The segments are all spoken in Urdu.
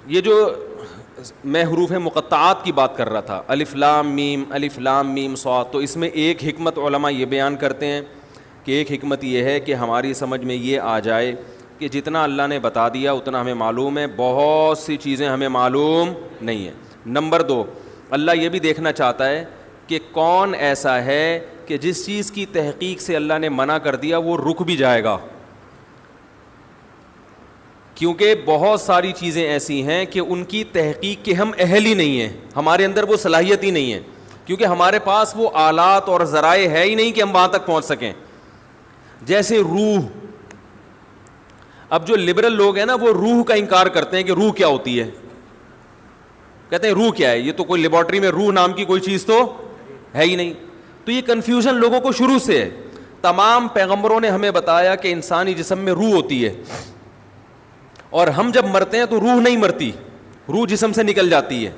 یہ جو میں حروف مقطعات کی بات کر رہا تھا، الف لام میم صاد، تو اس میں ایک حکمت علماء یہ بیان کرتے ہیں کہ ایک حکمت یہ ہے کہ ہماری سمجھ میں یہ آ جائے کہ جتنا اللہ نے بتا دیا اتنا ہمیں معلوم ہے، بہت سی چیزیں ہمیں معلوم نہیں ہیں۔ نمبر 2، اللہ یہ بھی دیکھنا چاہتا ہے کہ کون ایسا ہے کہ جس چیز کی تحقیق سے اللہ نے منع کر دیا وہ رک بھی جائے گا، کیونکہ بہت ساری چیزیں ایسی ہیں کہ ان کی تحقیق کے ہم اہل ہی نہیں ہیں، ہمارے اندر وہ صلاحیت ہی نہیں ہے، کیونکہ ہمارے پاس وہ آلات اور ذرائع ہے ہی نہیں کہ ہم وہاں تک پہنچ سکیں۔ جیسے روح، اب جو لبرل لوگ ہیں نا وہ روح کا انکار کرتے ہیں کہ روح کیا ہوتی ہے، کہتے ہیں روح کیا ہے، یہ تو کوئی لیبارٹری میں روح نام کی کوئی چیز تو ہے ہی نہیں۔ تو یہ کنفیوژن لوگوں کو شروع سے ہے۔ تمام پیغمبروں نے ہمیں بتایا کہ انسانی جسم میں روح ہوتی ہے، اور ہم جب مرتے ہیں تو روح نہیں مرتی، روح جسم سے نکل جاتی ہے۔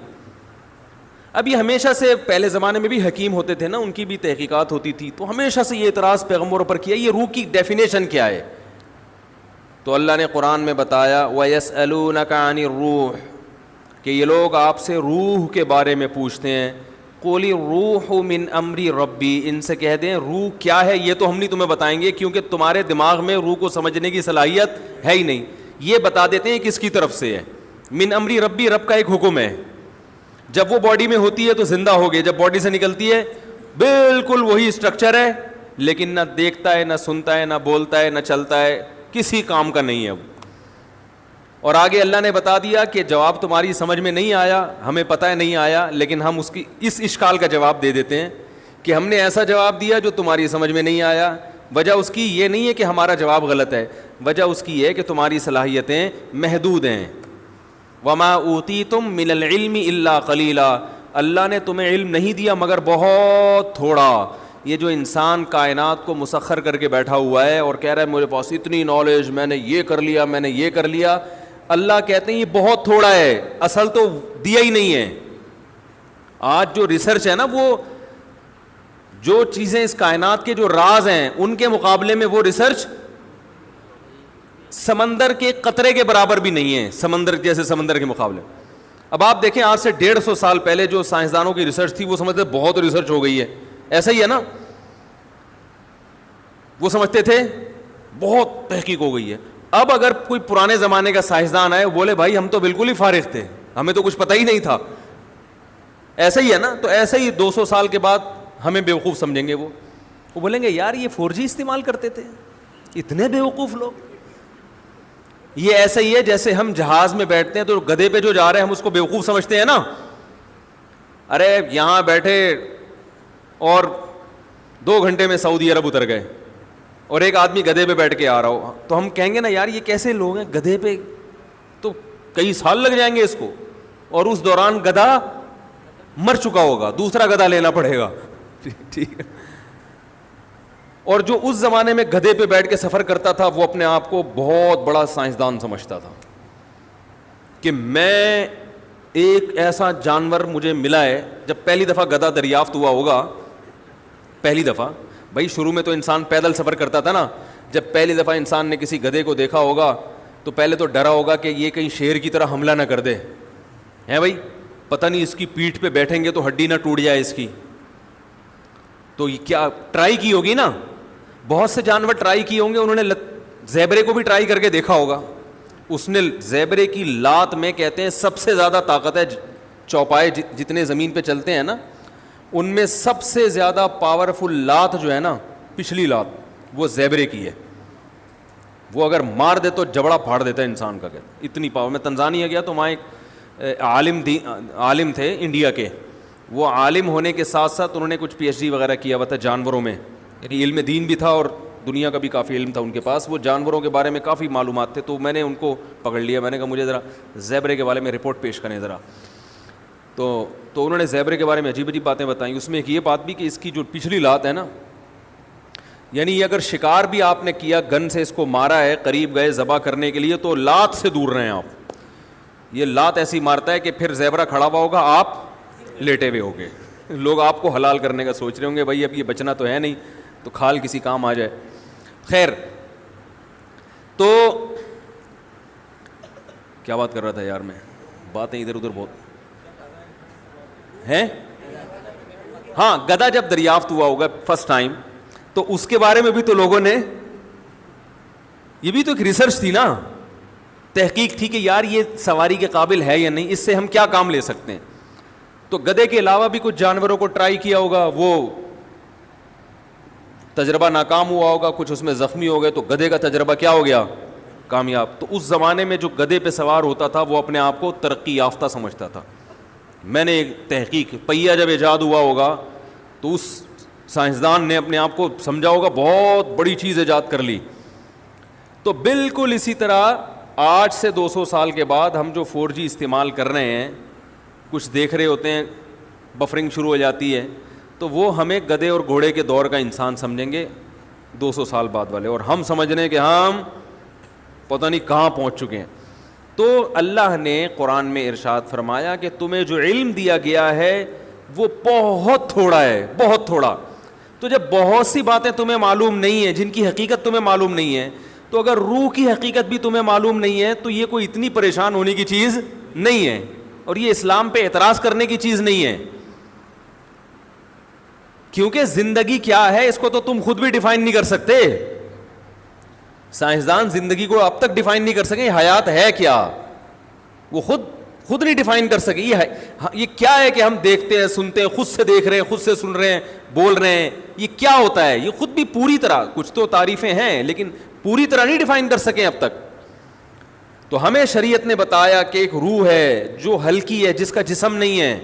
اب یہ ہمیشہ سے پہلے زمانے میں بھی حکیم ہوتے تھے نا، ان کی بھی تحقیقات ہوتی تھی، تو ہمیشہ سے یہ اعتراض پیغمبروں پر کیا یہ روح کی ڈیفینیشن کیا ہے؟ تو اللہ نے قرآن میں بتایا وَيَسْأَلُونَكَ عَنِ الرُّوحِ، کہ یہ لوگ آپ سے روح کے بارے میں پوچھتے ہیں، قُلِ الرُّوحُ مِنْ أَمْرِ رَبِّي، ان سے کہہ دیں روح کیا ہے یہ تو ہم نہیں تمہیں بتائیں گے، کیونکہ تمہارے دماغ میں روح کو سمجھنے کی صلاحیت ہے ہی نہیں۔ یہ بتا دیتے ہیں کس کی طرف سے ہے، من امری ربی، رب کا ایک حکم ہے، جب وہ باڈی میں ہوتی ہے تو زندہ ہو گئے، جب باڈی سے نکلتی ہے بالکل وہی اسٹرکچر ہے، لیکن نہ دیکھتا ہے، نہ سنتا ہے، نہ بولتا ہے، نہ چلتا ہے، کسی کام کا نہیں ہے اب۔ اور آگے اللہ نے بتا دیا کہ جواب تمہاری سمجھ میں نہیں آیا، ہمیں پتہ ہے نہیں آیا، لیکن ہم اس اشکال کا جواب دے دیتے ہیں کہ ہم نے ایسا جواب دیا جو تمہاری سمجھ میں نہیں آیا۔ وجہ اس کی یہ نہیں ہے کہ ہمارا جواب غلط ہے، وجہ اس کی یہ ہے کہ تمہاری صلاحیتیں محدود ہیں۔ وما اوتیتم من العلم الا قلیلا، اللہ نے تمہیں علم نہیں دیا مگر بہت تھوڑا۔ یہ جو انسان کائنات کو مسخر کر کے بیٹھا ہوا ہے اور کہہ رہا ہے میرے پاس اتنی نالج، میں نے یہ کر لیا، میں نے یہ کر لیا، اللہ کہتے ہیں یہ بہت تھوڑا ہے، اصل تو دیا ہی نہیں ہے۔ آج جو ریسرچ ہے نا، وہ جو چیزیں اس کائنات کے جو راز ہیں ان کے مقابلے میں وہ ریسرچ سمندر کے قطرے کے برابر بھی نہیں ہے، سمندر جیسے سمندر کے مقابلے۔ اب آپ دیکھیں آج سے 150 سال پہلے جو سائنسدانوں کی ریسرچ تھی وہ سمجھتے بہت ریسرچ ہو گئی ہے، ایسا ہی ہے نا، وہ سمجھتے تھے بہت تحقیق ہو گئی ہے۔ اب اگر کوئی پرانے زمانے کا سائنسدان ہے بولے بھائی ہم تو بالکل ہی فارغ تھے، ہمیں تو کچھ پتہ ہی نہیں تھا، ایسا ہی ہے نا، تو ایسا ہی 200 سال کے بعد ہمیں بیوقوف سمجھیں گے، وہ بولیں گے یار یہ 4G استعمال کرتے تھے، اتنے بیوقوف لوگ۔ یہ ایسا ہی ہے جیسے ہم جہاز میں بیٹھتے ہیں تو گدھے پہ جو جا رہے ہیں ہم اس کو بیوقوف سمجھتے ہیں نا، ارے یہاں بیٹھے اور 2 گھنٹے میں سعودی عرب اتر گئے، اور ایک آدمی گدھے پہ بیٹھ کے آ رہا ہو، تو ہم کہیں گے نا یار یہ کیسے لوگ ہیں، گدھے پہ تو کئی سال لگ جائیں گے اس کو، اور اس دوران گدھا مر چکا ہوگا، دوسرا گدھا لینا پڑے گا، ٹھیک ہے۔ اور جو اس زمانے میں گدھے پہ بیٹھ کے سفر کرتا تھا وہ اپنے آپ کو بہت بڑا سائنسدان سمجھتا تھا کہ میں ایک ایسا جانور مجھے ملا ہے۔ جب پہلی دفعہ گدھا دریافت ہوا ہوگا، پہلی دفعہ، بھائی شروع میں تو انسان پیدل سفر کرتا تھا نا، جب پہلی دفعہ انسان نے کسی گدھے کو دیکھا ہوگا تو پہلے تو ڈرا ہوگا کہ یہ کہیں شیر کی طرح حملہ نہ کر دے، ہے بھائی، پتہ نہیں اس کی پیٹھ پہ بیٹھیں گے تو ہڈی نہ ٹوٹ جائے اس کی۔ تو یہ کیا ٹرائی کی ہوگی نا، بہت سے جانور ٹرائی کیے ہوں گے، انہوں نے زیبرے کو بھی ٹرائی کر کے دیکھا ہوگا، اس نے زیبرے کی لات میں کہتے ہیں سب سے زیادہ طاقت ہے، چوپائے جتنے زمین پہ چلتے ہیں نا ان میں سب سے زیادہ پاورفل لات جو ہے نا، پچھلی لات وہ زیبرے کی ہے، وہ اگر مار دے تو جبڑا پھاڑ دیتا ہے انسان کا، کہتے اتنی پاور۔ میں تنزانیہ گیا تو وہاں ایک عالم تھے انڈیا کے، وہ عالم ہونے کے ساتھ ساتھ انہوں نے کچھ PhD وغیرہ کیا ہوا تھا جانوروں میں، یعنی علم دین بھی تھا اور دنیا کا بھی کافی علم تھا ان کے پاس، وہ جانوروں کے بارے میں کافی معلومات تھے۔ تو میں نے ان کو پکڑ لیا، میں نے کہا مجھے ذرا زیبرے کے بارے میں رپورٹ پیش کریں ذرا۔ تو انہوں نے زیبرے کے بارے میں عجیب عجیب باتیں بتائیں، اس میں ایک یہ بات بھی کہ اس کی جو پچھلی لات ہے نا، یعنی یہ اگر شکار بھی آپ نے کیا، گن سے اس کو مارا ہے، قریب گئے ذبح کرنے کے لیے تو لات سے دور رہیں آپ، یہ لات ایسی مارتا ہے کہ پھر زیبرا کھڑا ہوا ہوگا، آپ لیٹے ہوئے ہوگے، لوگ آپ کو حلال کرنے کا سوچ رہے ہوں گے، بھائی اب یہ بچنا تو ہے نہیں تو کھال کسی کام آ جائے۔ خیر، تو کیا بات کر رہا تھا یار میں، باتیں ادھر ادھر بہت ہیں. ہاں گدھا جب دریافت ہوا ہوگا فرسٹ ٹائم تو اس کے بارے میں بھی تو لوگوں نے, یہ بھی تو ایک ریسرچ تھی نا, تحقیق تھی کہ یار یہ سواری کے قابل ہے یا نہیں, اس سے ہم کیا کام لے سکتے ہیں. تو گدھے کے علاوہ بھی کچھ جانوروں کو ٹرائی کیا ہوگا, وہ تجربہ ناکام ہوا ہوگا, کچھ اس میں زخمی ہو گئے, تو گدھے کا تجربہ کیا ہو گیا, کامیاب. تو اس زمانے میں جو گدھے پہ سوار ہوتا تھا وہ اپنے آپ کو ترقی یافتہ سمجھتا تھا. میں نے ایک تحقیق, پہیہ جب ایجاد ہوا ہوگا تو اس سائنسدان نے اپنے آپ کو سمجھا ہوگا بہت بڑی چیز ایجاد کر لی. تو بالکل اسی طرح آج سے 200 سال کے بعد ہم جو 4G استعمال کر رہے ہیں, کچھ دیکھ رہے ہوتے ہیں, بفرنگ شروع ہو جاتی ہے, تو وہ ہمیں گدھے اور گھوڑے کے دور کا انسان سمجھیں گے 200 سال بعد والے, اور ہم سمجھ رہے ہیں کہ ہم پتہ نہیں کہاں پہنچ چکے ہیں. تو اللہ نے قرآن میں ارشاد فرمایا کہ تمہیں جو علم دیا گیا ہے وہ بہت تھوڑا ہے, بہت تھوڑا. تو جب بہت سی باتیں تمہیں معلوم نہیں ہیں, جن کی حقیقت تمہیں معلوم نہیں ہے, تو اگر روح کی حقیقت بھی تمہیں معلوم نہیں ہے تو یہ کوئی اتنی پریشان ہونے کی چیز نہیں ہے, اور یہ اسلام پہ اعتراض کرنے کی چیز نہیں ہے. کیونکہ زندگی کیا ہے اس کو تو تم خود بھی ڈیفائن نہیں کر سکتے. سائنسدان زندگی کو اب تک ڈیفائن نہیں کر سکے, حیات ہے کیا وہ خود نہیں ڈیفائن کر سکے. یہ کیا ہے کہ ہم دیکھتے ہیں, سنتے ہیں, خود سے دیکھ رہے ہیں, خود سے سن رہے ہیں, بول رہے ہیں, یہ کیا ہوتا ہے, یہ خود بھی پوری طرح, کچھ تو تعریفیں ہیں لیکن پوری طرح نہیں ڈیفائن کر سکیں اب تک. تو ہمیں شریعت نے بتایا کہ ایک روح ہے جو ہلکی ہے, جس کا جسم نہیں ہے,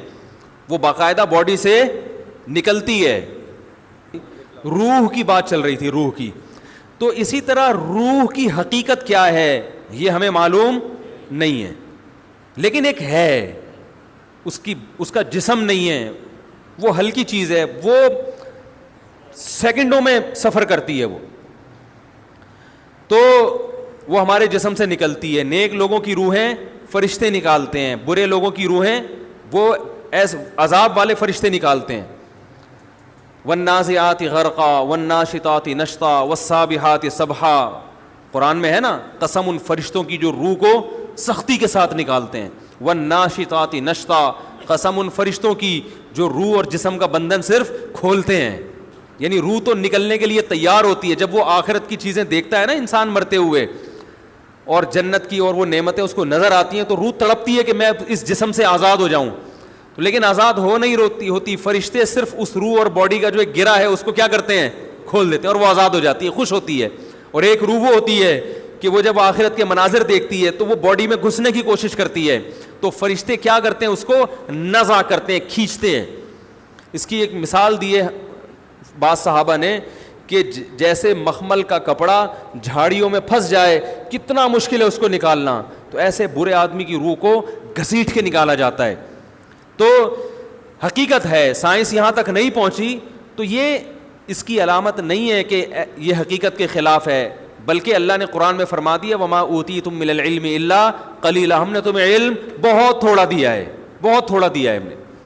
وہ باقاعدہ باڈی سے نکلتی ہے. روح کی بات چل رہی تھی, روح کی. تو اسی طرح روح کی حقیقت کیا ہے یہ ہمیں معلوم نہیں ہے, لیکن ایک ہے, اس کا جسم نہیں ہے, وہ ہلکی چیز ہے, وہ سیکنڈوں میں سفر کرتی ہے, وہ تو وہ ہمارے جسم سے نکلتی ہے. نیک لوگوں کی روحیں فرشتے نکالتے ہیں, برے لوگوں کی روحیں وہ عذاب والے فرشتے نکالتے ہیں. والنازعات غرقا والناشطات نشطا والسابحات سبحا, قرآن میں ہے نا, قسم ان فرشتوں کی جو روح کو سختی کے ساتھ نکالتے ہیں. والناشطات نشطا, قسم ان فرشتوں کی جو روح اور جسم کا بندھن صرف کھولتے ہیں. یعنی روح تو نکلنے کے لیے تیار ہوتی ہے. جب وہ آخرت کی چیزیں دیکھتا ہے نا انسان مرتے ہوئے, اور جنت کی اور وہ نعمتیں اس کو نظر آتی ہیں, تو روح تڑپتی ہے کہ میں اس جسم سے آزاد ہو جاؤں, لیکن آزاد ہو نہیں ہوتی. فرشتے صرف اس روح اور باڈی کا جو ایک گرہ ہے اس کو کیا کرتے ہیں, کھول دیتے ہیں, اور وہ آزاد ہو جاتی ہے, خوش ہوتی ہے. اور ایک روح وہ ہوتی ہے کہ وہ جب آخرت کے مناظر دیکھتی ہے تو وہ باڈی میں گھسنے کی کوشش کرتی ہے, تو فرشتے کیا کرتے ہیں, اس کو نزع کرتے ہیں, کھینچتے ہیں. اس کی ایک مثال دی ہے بعض صحابہ نے کہ جیسے مخمل کا کپڑا جھاڑیوں میں پھنس جائے, کتنا مشکل ہے اس کو نکالنا, تو ایسے برے آدمی کی روح کو گھسیٹ کے نکالا جاتا ہے. تو حقیقت ہے, سائنس یہاں تک نہیں پہنچی, تو یہ اس کی علامت نہیں ہے کہ یہ حقیقت کے خلاف ہے, بلکہ اللہ نے قرآن میں فرما دیا وما اوتیتم من العلم الا قلیلا, ہم نے تمہیں علم بہت تھوڑا دیا ہے, بہت تھوڑا دیا ہے ہم نے.